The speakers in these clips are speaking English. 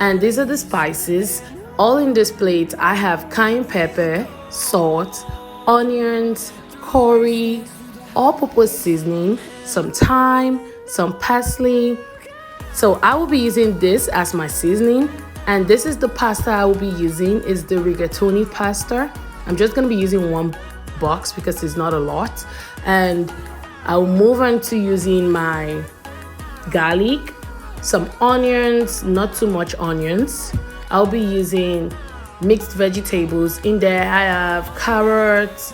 And these are the spices. All in this plate, I have cayenne pepper, salt, onions, curry, all-purpose seasoning, some thyme, some parsley. So I will be using this as my seasoning. And this is the pasta I will be using. Is the rigatoni pasta. I'm just going to be using one box because it's not a lot. And I'll move on to using my garlic, some onions, not too much onions. I'll be using mixed vegetables. In there I have carrots,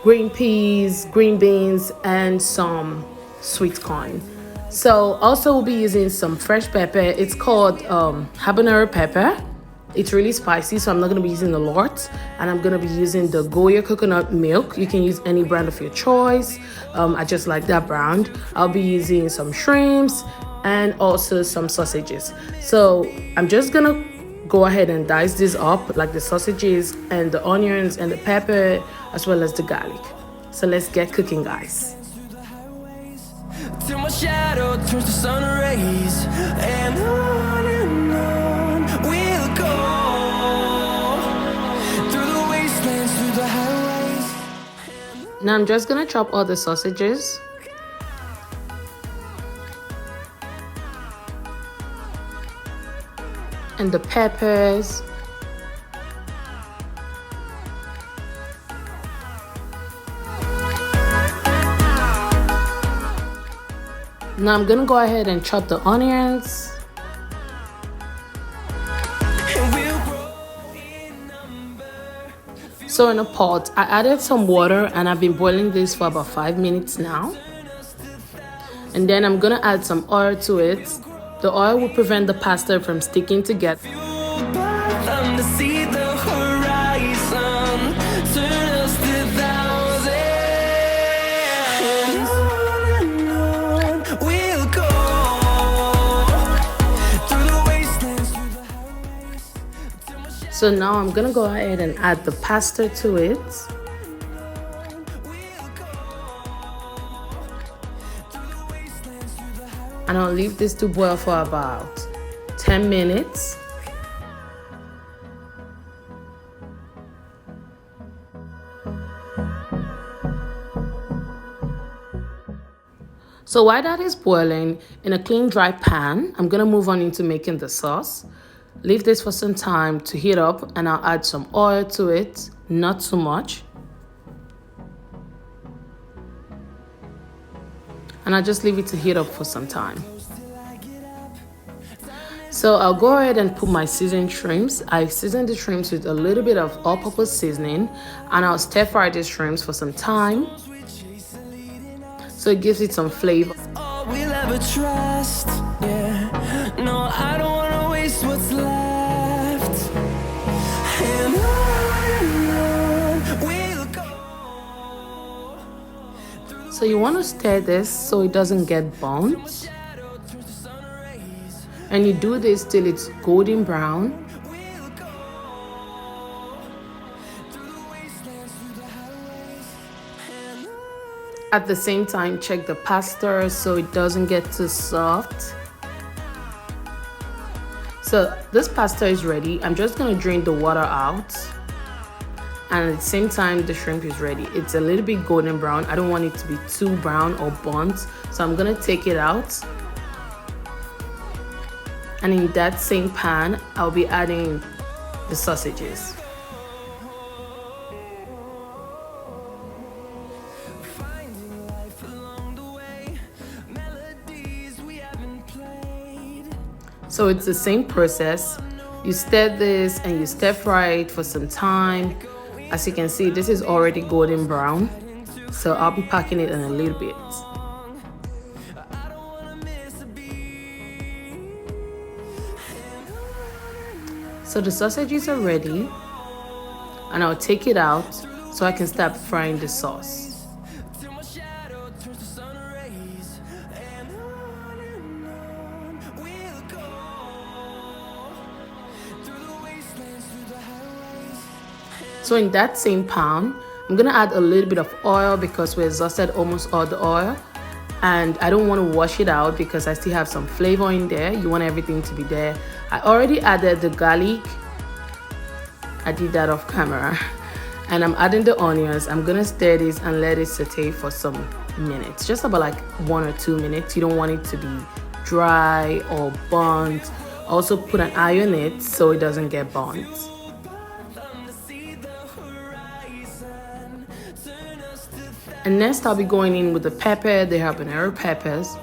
green peas, green beans, and some sweet corn. So also we'll be using some fresh pepper. It's called habanero pepper. It's really spicy, so I'm not going to be using a lot. And I'm going to be using the Goya coconut milk. You can use any brand of your choice. I just like that brand. I'll be using some shrimps and also some sausages. So I'm just going to go ahead and dice this up, like the sausages and the onions and the pepper, as well as the garlic. So let's get cooking, guys. Till my shadow turns to sun rays, and on we'll go through the wastelands, through the highways. Now I'm just gonna chop all the sausages. And the peppers. Now I'm gonna go ahead and chop the onions. So in a pot, I added some water and I've been boiling this for about 5 minutes now. And then I'm gonna add some oil to it. The oil will prevent the pasta from sticking together. So now I'm gonna go ahead and add the pasta to it. And I'll leave this to boil for about 10 minutes. So while that is boiling, in a clean dry pan, I'm gonna move on into making the sauce. Leave this for some time to heat up and I'll add some oil to it, not too much. And I'll just leave it to heat up for some time. So I'll go ahead and put my seasoned shrimps. I seasoned the shrimps with a little bit of all-purpose seasoning and I'll stir fry the shrimps for some time. So it gives it some flavor. All we'll ever trust, yeah. No, I don't wanna waste what's left. And on we'll go. So you want to stir this so it doesn't get burnt. And you do this till it's golden brown. At the same time, check the pasta so it doesn't get too soft. So this pasta is ready. I'm just gonna drain the water out. And at the same time, the shrimp is ready. It's a little bit golden brown. I don't want it to be too brown or burnt. So I'm gonna take it out. And in that same pan, I'll be adding the sausages. So it's the same process. You stir this and you stir fry it for some time. As you can see, this is already golden brown. So I'll be packing it in a little bit. So the sausages are ready. And I'll take it out so I can start frying the sauce. So in that same pan, I'm gonna add a little bit of oil because we exhausted almost all the oil. And I don't want to wash it out because I still have some flavor in there. You want everything to be there. I already added the garlic. I did that off camera. And I'm adding the onions. I'm gonna stir this and let it saute for some minutes, just about like 1 or 2 minutes. You don't want it to be dry or burnt. Also put an eye on it so it doesn't get burnt. And next I'll be going in with the pepper, the habanero peppers.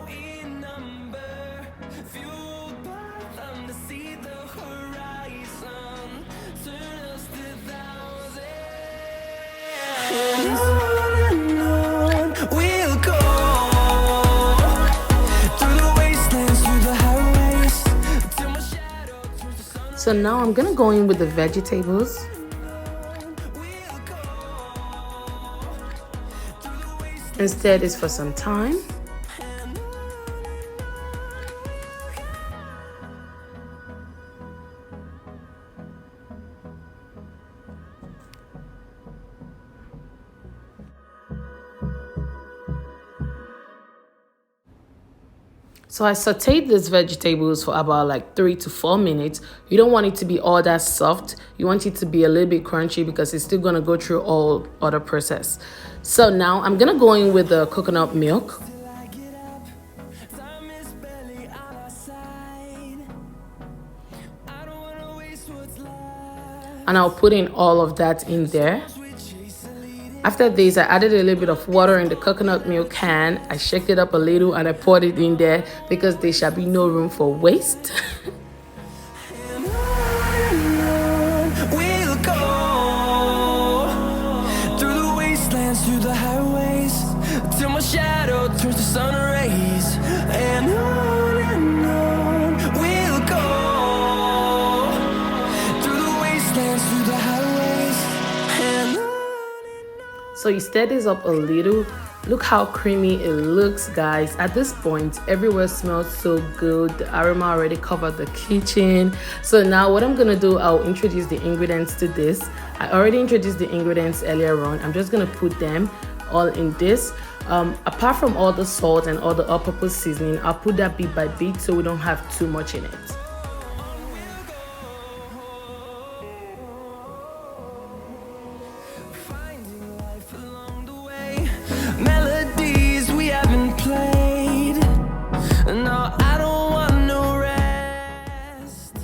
So now I'm gonna go in with the vegetables. And stir this for some time. So I sauteed these vegetables for about like 3 to 4 minutes. You don't want it to be all that soft. You want it to be a little bit crunchy because it's still gonna go through all other process. So now I'm gonna go in with the coconut milk. And I'll put in all of that in there. After this, I added a little bit of water in the coconut milk can. I shook it up a little and I poured it in there because there shall be no room for waste. We'll go through the wastelands, through the highways, till my shadow turns to sun rays. And on we'll go through the wastelands, through the highways, and on. So you stir this up a little. Look how creamy it looks, guys. At this point, everywhere smells so good. The aroma already covered the kitchen. So now what I'm gonna do, I'll introduce the ingredients to this. I already introduced the ingredients earlier on. I'm just gonna put them all in this. Apart from all the salt and all the all-purpose seasoning, I'll put that bit by bit so we don't have too much in it. Melodies we haven't played. No, I don't want no rest.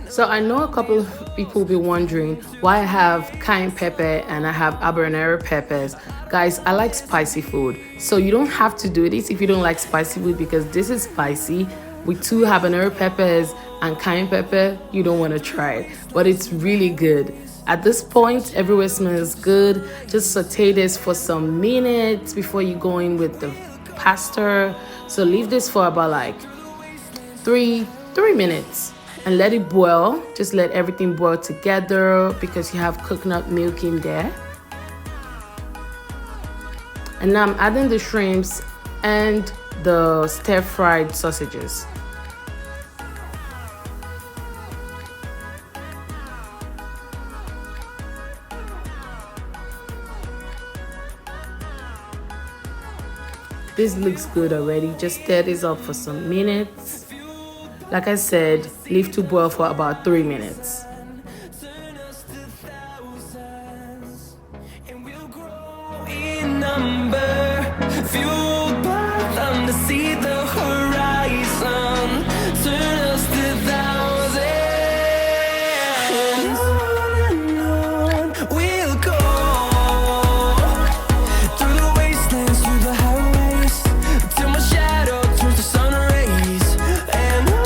So I know a couple of people will be wondering why I have cayenne pepper and I have habanero peppers. Guys, I like spicy food. So you don't have to do this if you don't like spicy food because this is spicy. With 2 habanero peppers and cayenne pepper, you don't want to try it. But it's really good. At this point, everywhere smells good. Just saute this for some minutes before you go in with the pasta. So leave this for about like 3 minutes and let it boil. Just let everything boil together because you have coconut milk in there. And now I'm adding the shrimps and the stir-fried sausages. This looks good already. Just stir this up for some minutes. Like I said, leave to boil for about 3 minutes. In number, fueled by them to see the horizon, turn us to thousands. And on we'll go through the wastelands, through the highways, till my shadow turns to sun rays. And on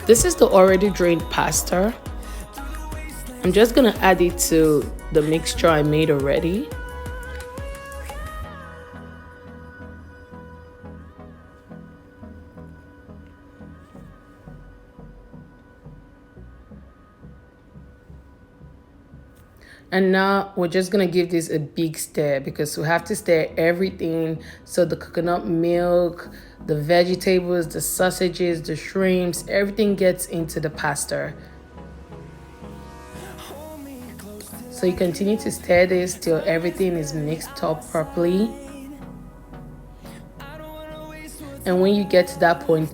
This is the already drained pasta. I'm just gonna add it to the mixture I made already. And now we're just gonna give this a big stir because we have to stir everything so the coconut milk, the vegetables, the sausages, the shrimps, everything gets into the pasta. So you continue to stir this till everything is mixed up properly. And when you get to that point,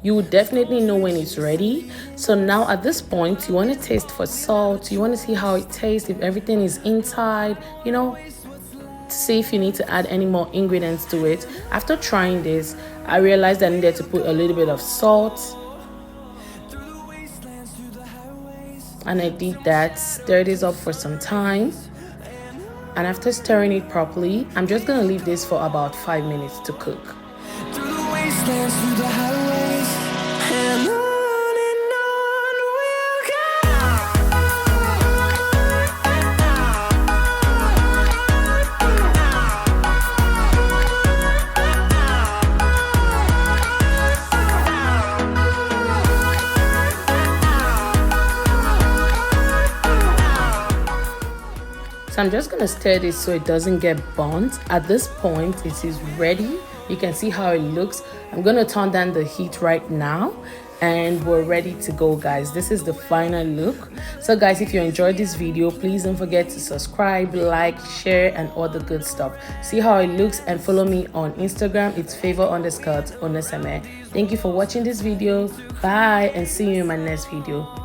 you will definitely know when it's ready. So now at this point, you want to taste for salt. You want to see how it tastes, if everything is inside, you know, to see if you need to add any more ingredients to it. After trying this, I realized I needed to put a little bit of salt. And I did that, stirred this up for some time. And after stirring it properly, I'm just gonna leave this for about 5 minutes to cook. Through the wastelands, through the highways, and on we'll So I'm just gonna stir this so it doesn't get burnt. At this point, it is ready. You can see how it looks. I'm gonna turn down the heat right now and we're ready to go, guys. This is the final look. So guys, if you enjoyed this video, please don't forget to subscribe, like, share, and all the good stuff. See how it looks and follow me on Instagram. It's favor_oneseme. Thank you for watching this video. Bye, and see you in my next video.